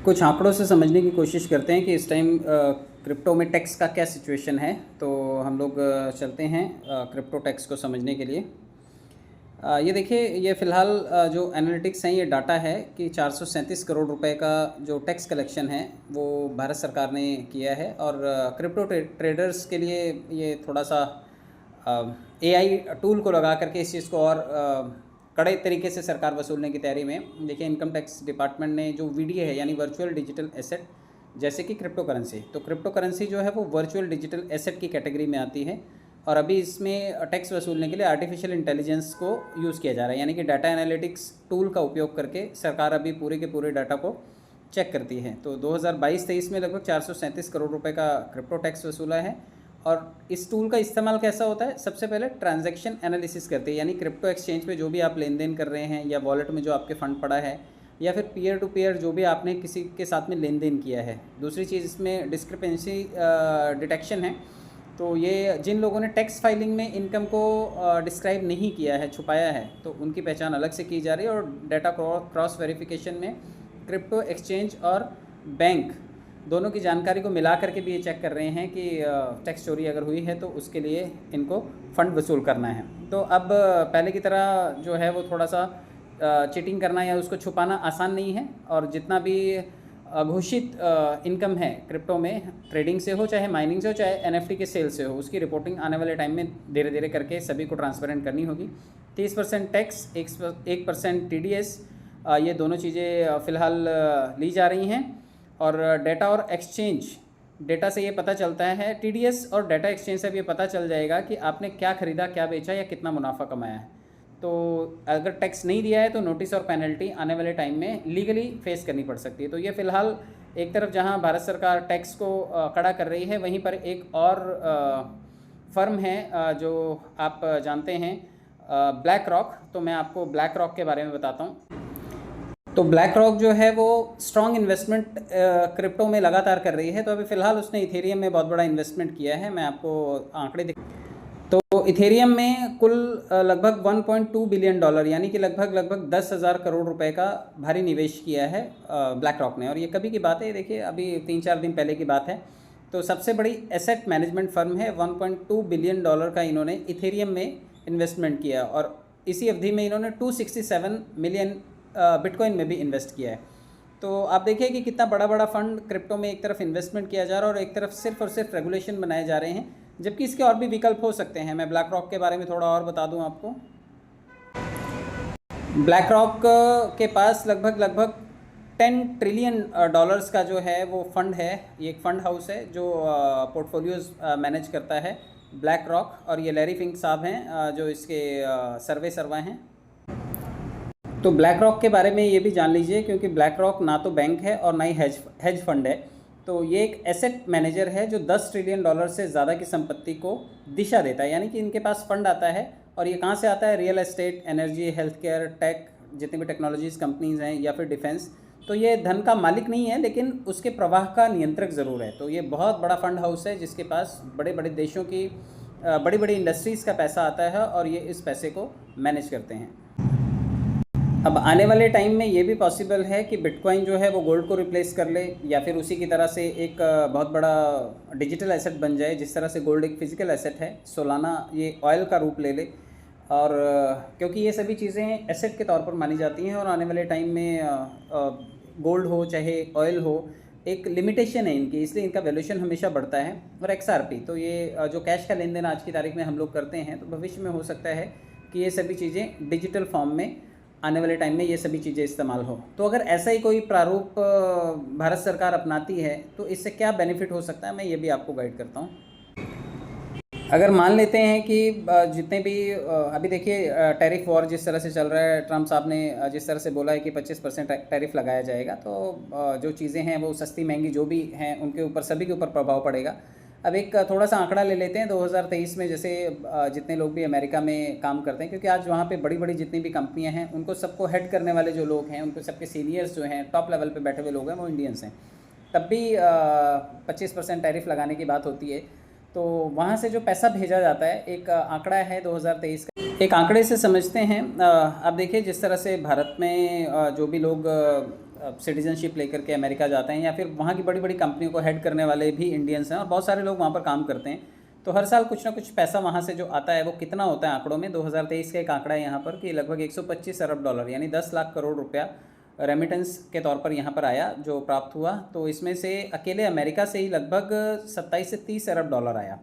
कुछ आंकड़ों से समझने की कोशिश करते हैं कि इस टाइम क्रिप्टो में टैक्स का क्या सिचुएशन है। तो हम लोग चलते हैं क्रिप्टो टैक्स को समझने के लिए। ये देखिए, ये फ़िलहाल जो एनालिटिक्स हैं, ये डाटा है कि 437 करोड़ रुपए का जो टैक्स कलेक्शन है वो भारत सरकार ने किया है। और क्रिप्टो ट्रेडर्स के लिए ये थोड़ा सा एआई टूल को लगा करके इस चीज़ को और कड़े तरीके से सरकार वसूलने की तैयारी में। देखिए, इनकम टैक्स डिपार्टमेंट ने जो वीडीए है यानी वर्चुअल डिजिटल एसेट, जैसे कि क्रिप्टो करेंसी, तो क्रिप्टो करेंसी जो है वो वर्चुअल डिजिटल एसेट की कैटेगरी में आती है। और अभी इसमें टैक्स वसूलने के लिए आर्टिफिशियल इंटेलिजेंस को यूज़ किया जा रहा है, यानी कि डाटा एनालिटिक्स टूल का उपयोग करके सरकार अभी पूरे के पूरे डाटा को चेक करती है। तो 2022-23 में लगभग 437 करोड़ रुपए का क्रिप्टो टैक्स वसूला है। और इस टूल का इस्तेमाल कैसा होता है? सबसे पहले ट्रांजैक्शन एनालिसिस करते हैं, यानी क्रिप्टो एक्सचेंज पे जो भी आप लेन देन कर रहे हैं या वॉलेट में जो आपके फ़ंड पड़ा है या फिर पीयर टू पीयर जो भी आपने किसी के साथ में लेन देन किया है। दूसरी चीज़ इसमें डिस्क्रिपेंसी डिटेक्शन है। तो ये जिन लोगों ने टैक्स फाइलिंग में इनकम को डिस्क्राइब नहीं किया है, छुपाया है, तो उनकी पहचान अलग से की जा रही है। और डाटा क्रॉस वेरिफिकेशन में क्रिप्टो एक्सचेंज और बैंक दोनों की जानकारी को मिला करके भी ये चेक कर रहे हैं कि टैक्स चोरी अगर हुई है तो उसके लिए इनको फ़ंड वसूल करना है। तो अब पहले की तरह जो है वो थोड़ा सा चीटिंग करना या उसको छुपाना आसान नहीं है। और जितना भी घोषित इनकम है क्रिप्टो में, ट्रेडिंग से हो चाहे माइनिंग से हो चाहे एनएफटी के सेल से हो, उसकी रिपोर्टिंग आने वाले टाइम में धीरे धीरे करके सभी को ट्रांसपेरेंट करनी होगी। 30% टैक्स, 1% टीडीएस, ये दोनों चीज़ें फ़िलहाल ली जा रही हैं। और डाटा और एक्सचेंज, डेटा से ये पता चलता है, टीडीएस और डाटा एक्सचेंज से भी ये पता चल जाएगा कि आपने क्या ख़रीदा, क्या बेचा या कितना मुनाफा कमाया है। तो अगर टैक्स नहीं दिया है तो नोटिस और पेनल्टी आने वाले टाइम में लीगली फेस करनी पड़ सकती है। तो ये फ़िलहाल एक तरफ जहां भारत सरकार टैक्स को कड़ा कर रही है, वहीं पर एक और फर्म है जो आप जानते हैं, ब्लैक रॉक। तो मैं आपको ब्लैक रॉक के बारे में बताता हूँ। तो ब्लैक रॉक जो है वो स्ट्रॉन्ग इन्वेस्टमेंट क्रिप्टो में लगातार कर रही है। तो अभी फ़िलहाल उसने इथेरियम में बहुत बड़ा इन्वेस्टमेंट किया है। मैं आपको आंकड़े तो इथेरियम में कुल लगभग 1.2 बिलियन डॉलर, यानी कि लगभग 10,000 करोड़ रुपए का भारी निवेश किया है ब्लैक रॉक ने। और ये कभी की बात है, देखिए अभी 3-4 दिन पहले की बात है। तो सबसे बड़ी एसेट मैनेजमेंट फर्म है, 1.2 बिलियन डॉलर का इन्होंने इथेरियम में इन्वेस्टमेंट किया। और इसी अवधि में इन्होंने 267 मिलियन बिटकॉइन में भी इन्वेस्ट किया है। तो आप देखिए कि कितना बड़ा बड़ा फंड क्रिप्टो में एक तरफ इन्वेस्टमेंट किया जा रहा है और एक तरफ सिर्फ और सिर्फ रेगुलेशन बनाए जा रहे हैं, जबकि इसके और भी विकल्प हो सकते हैं। मैं ब्लैक रॉक के बारे में थोड़ा और बता दूं आपको। ब्लैक रॉक के पास लगभग 10 ट्रिलियन डॉलर्स का जो है वो फंड है। ये एक फ़ंड हाउस है जो पोर्टफोलियोज़ मैनेज करता है, ब्लैक रॉक। और ये लैरी फिंक साहब हैं जो इसके सर्वा हैं। तो ब्लैक रॉक के बारे में ये भी जान लीजिए, क्योंकि ब्लैक रॉक ना तो बैंक है और ना ही हेज फंड है। तो ये एक एसेट मैनेजर है जो 10 ट्रिलियन डॉलर से ज़्यादा की संपत्ति को दिशा देता है, यानी कि इनके पास फंड आता है। और ये कहाँ से आता है? Real estate, energy, health care, tech, जितनी भी टेक्नोलॉजीज़ कंपनीज़ हैं, या फिर डिफेंस। तो ये धन का मालिक नहीं है, लेकिन उसके प्रवाह का नियंत्रक ज़रूर है। तो ये बहुत बड़ा फंड हाउस है जिसके पास बड़े बड़े देशों की बड़ी बड़ी इंडस्ट्रीज़ का पैसा आता है और ये इस पैसे को मैनेज करते हैं। अब आने वाले टाइम में ये भी पॉसिबल है कि बिटकॉइन जो है वो गोल्ड को रिप्लेस कर ले, या फिर उसी की तरह से एक बहुत बड़ा डिजिटल एसेट बन जाए। जिस तरह से गोल्ड एक फिजिकल एसेट है, सोलाना ये ऑयल का रूप ले ले। और क्योंकि ये सभी चीज़ें एसेट के तौर पर मानी जाती हैं, और आने वाले टाइम में गोल्ड हो चाहे ऑयल हो, एक लिमिटेशन है इनकी, इसलिए इनका वैल्यूएशन हमेशा बढ़ता है। और एक्सआरपी, तो ये जो कैश का लेन देन आज की तारीख में हम लोग करते हैं, तो भविष्य में हो सकता है कि ये सभी चीज़ें डिजिटल फॉर्म में आने वाले टाइम में ये सभी चीज़ें इस्तेमाल हो। तो अगर ऐसा ही कोई प्रारूप भारत सरकार अपनाती है तो इससे क्या बेनिफिट हो सकता है, मैं ये भी आपको गाइड करता हूँ। अगर मान लेते हैं कि जितने भी अभी देखिए टैरिफ वॉर जिस तरह से चल रहा है, ट्रम्प साहब ने जिस तरह से बोला है कि 25% टैरिफ लगाया जाएगा, तो जो चीज़ें हैं वो सस्ती महंगी जो भी हैं उनके ऊपर, सभी के ऊपर प्रभाव पड़ेगा। अब एक थोड़ा सा आंकड़ा ले लेते हैं 2023 में, जैसे जितने लोग भी अमेरिका में काम करते हैं, क्योंकि आज वहाँ पे बड़ी बड़ी जितनी भी कंपनियाँ हैं उनको सबको हेड करने वाले जो लोग हैं, उनको सबके सीनियर्स जो हैं, टॉप लेवल पे बैठे हुए लोग हैं, वो इंडियंस हैं। तब भी 25% टैरिफ लगाने की बात होती है। तो वहाँ से जो पैसा भेजा जाता है, एक आंकड़ा है 2023 का, एक आंकड़े से समझते हैं। आप देखिए जिस तरह से भारत में जो भी लोग सिटीजनशिप लेकर के अमेरिका जाते हैं, या फिर वहाँ की बड़ी बड़ी कंपनियों को हेड करने वाले भी इंडियंस हैं और बहुत सारे लोग वहाँ पर काम करते हैं। तो हर साल कुछ ना कुछ पैसा वहाँ से जो आता है वो कितना होता है आंकड़ों में, 2023 का एक आंकड़ा है यहाँ पर कि लगभग 125 अरब डॉलर यानी 10 लाख करोड़ रुपया रेमिटेंस के तौर पर यहाँ पर आया जो प्राप्त हुआ। तो इसमें से अकेले अमेरिका से ही लगभग 27 से 30 अरब डॉलर आया।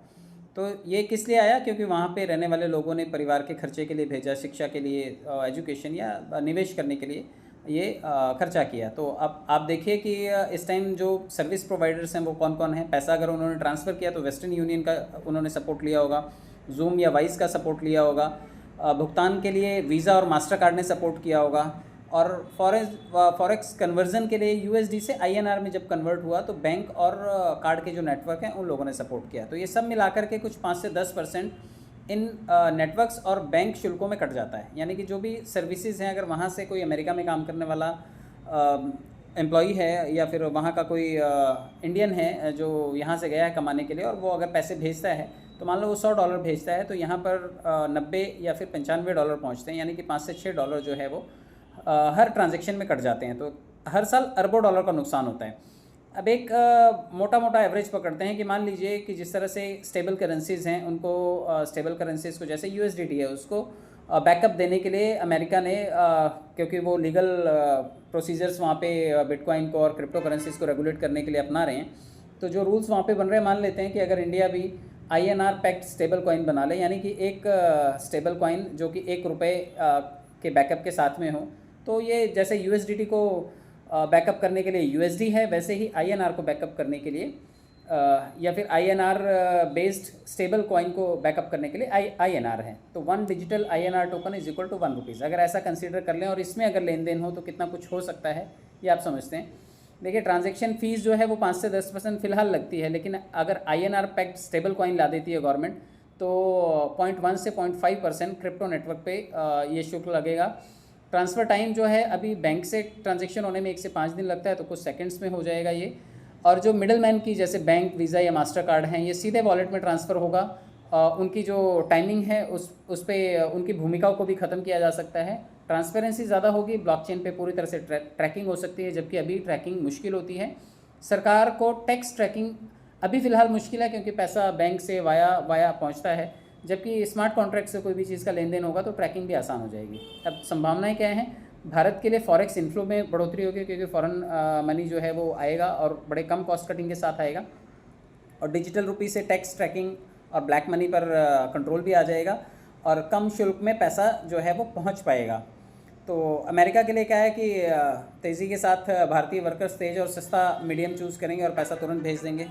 तो ये किस लिए आया? क्योंकि वहाँ पे रहने वाले लोगों ने परिवार के खर्चे के लिए भेजा, शिक्षा के लिए, एजुकेशन या निवेश करने के लिए ये खर्चा किया। तो अब आप देखिए कि इस टाइम जो सर्विस प्रोवाइडर्स हैं वो कौन कौन हैं। पैसा अगर उन्होंने ट्रांसफ़र किया तो वेस्टर्न यूनियन का उन्होंने सपोर्ट लिया होगा, जूम या वाइस का सपोर्ट लिया होगा, भुगतान के लिए वीज़ा और मास्टर कार्ड ने सपोर्ट किया होगा, और फॉरेक्स कन्वर्जन के लिए यूएसडी से आईएनआर में जब कन्वर्ट हुआ तो बैंक और कार्ड के जो नेटवर्क हैं उन लोगों ने सपोर्ट किया। तो ये सब मिलाकर के कुछ 5 से 10% इन नेटवर्क्स और बैंक शुल्कों में कट जाता है। यानी कि जो भी सर्विसेज हैं, अगर वहाँ से कोई अमेरिका में काम करने वाला एम्प्लॉई है या फिर वहाँ का कोई इंडियन है जो यहाँ से गया है कमाने के लिए और वो अगर पैसे भेजता है तो मान लो वो $100 भेजता है तो यहाँ पर 90 या फिर $95 पहुँचते हैं, यानी कि 5 से 6 डॉलर जो है वो हर ट्रांजैक्शन में कट जाते हैं। तो हर साल अरबों डॉलर का नुकसान होता है। अब एक मोटा मोटा एवरेज पकड़ते हैं कि मान लीजिए कि जिस तरह से स्टेबल करेंसीज़ हैं उनको स्टेबल करेंसीज़ को जैसे यूएसडीटी है उसको बैकअप देने के लिए अमेरिका ने क्योंकि वो लीगल प्रोसीजर्स वहाँ पे बिटकॉइन को और क्रिप्टो करेंसीज़ को रेगुलेट करने के लिए अपना रहे हैं। तो जो रूल्स वहाँ पे बन रहे हैं, मान लेते हैं कि अगर इंडिया भी INR पैक्ड स्टेबल कॉइन बना ले, यानी कि एक स्टेबल कॉइन जो कि ₹1 के बैकअप के साथ में हो, तो ये जैसे यूएसडीटी को बैकअप करने के लिए यूएसडी है, वैसे ही INR को बैकअप करने के लिए या फिर INR बेस्ड स्टेबल कॉइन को बैकअप करने के लिए INR है। तो 1 digital INR token is equal to ₹1। अगर ऐसा कंसीडर कर लें और इसमें अगर लेन देन हो तो कितना कुछ हो सकता है ये आप समझते हैं। देखिए, ट्रांजैक्शन फ़ीस जो है वो 5 से 10% फ़िलहाल लगती है, लेकिन अगर INR पैक्ड स्टेबल कॉइन ला देती है गवर्नमेंट तो 0.1 से 0.5% क्रिप्टो नेटवर्क पे ये शुल्क लगेगा। ट्रांसफ़र टाइम जो है अभी बैंक से ट्रांजैक्शन होने में 1 से 5 दिन लगता है, तो कुछ सेकंड्स में हो जाएगा ये। और जो मिडल मैन की जैसे बैंक, वीज़ा या मास्टर कार्ड हैं, ये सीधे वॉलेट में ट्रांसफ़र होगा। उनकी जो टाइमिंग है उस पर उनकी भूमिकाओं को भी ख़त्म किया जा सकता है। ट्रांसपेरेंसी ज़्यादा होगी, ब्लॉकचेन पे पूरी तरह से ट्रैकिंग हो सकती है, जबकि अभी ट्रैकिंग मुश्किल होती है। सरकार को टैक्स ट्रैकिंग अभी फ़िलहाल मुश्किल है क्योंकि पैसा बैंक से वाया पहुंचता है, जबकि स्मार्ट कॉन्ट्रैक्ट से कोई भी चीज़ का लेन देन होगा तो ट्रैकिंग भी आसान हो जाएगी। अब संभावनाएं क्या हैं? भारत के लिए फॉरेक्स इनफ्लो में बढ़ोतरी होगी क्योंकि फॉरेन मनी जो है वो आएगा और बड़े कम कॉस्ट कटिंग के साथ आएगा, और डिजिटल रुपी से टैक्स ट्रैकिंग और ब्लैक मनी पर कंट्रोल भी आ जाएगा और कम शुल्क में पैसा जो है वो पहुंच पाएगा। तो अमेरिका के लिए क्या है कि तेज़ी के साथ भारतीय वर्कर्स तेज़ और सस्ता मीडियम चूज़ करेंगे और पैसा तुरंत भेज देंगे।